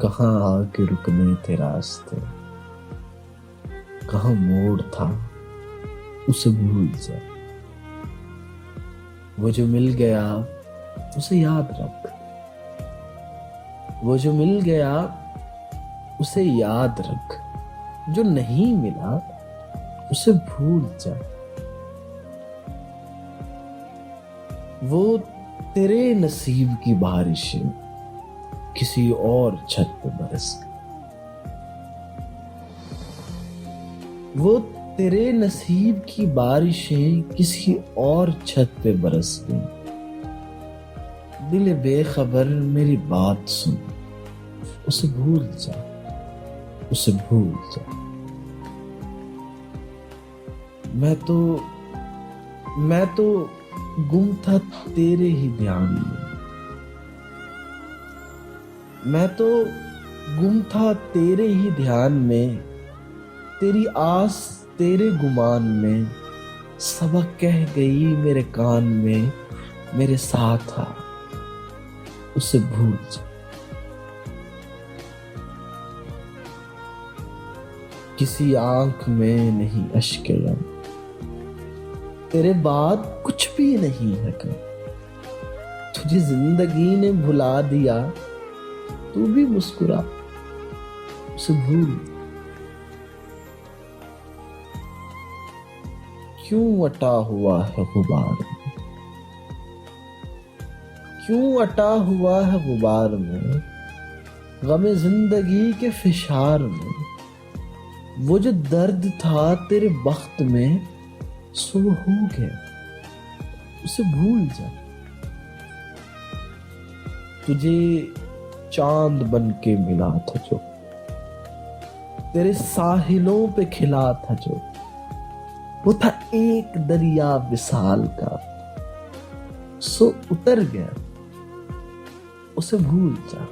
कहाँ आके रुकने थे रास्ते, कहाँ मोड़ था उसे भूल जा। वो जो मिल गया उसे याद रख, वो जो मिल गया उसे याद रख, जो नहीं मिला उसे भूल जा। वो तेरे नसीब की बारिशें किसी और छत पे बरस गई, वो तेरे नसीब की बारिशें किसी और छत पे बरस गई। दिल बेखबर मेरी बात सुन, उसे भूल जा, उसे भूल जा। मैं तो गुम था तेरे ही ध्यान में, मैं तो गुम था तेरे ही ध्यान में, तेरी आस तेरे गुमान में, सबक कह गई मेरे कान में, मेरे साथ आ, उसे भूल जा। किसी आंख में नहीं अश्के गम, तेरे बाद कुछ भी नहीं है कम। तुझे जिंदगी ने भुला दिया, तू भी मुस्कुरा, उसे भूल। क्यों अटा हुआ है गुबार में, क्यों अटा हुआ है गुबार में, गमे जिंदगी के फिशार में। वो जो दर्द था तेरे बख्त में सो हो गया, उसे भूल जा। तुझे चांद बन के मिला था जो, तेरे साहिलों पे खिला था जो, वो था एक दरिया विशाल का, सो उतर गया, उसे भूल जा,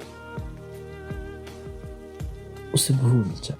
उसे भूल जा।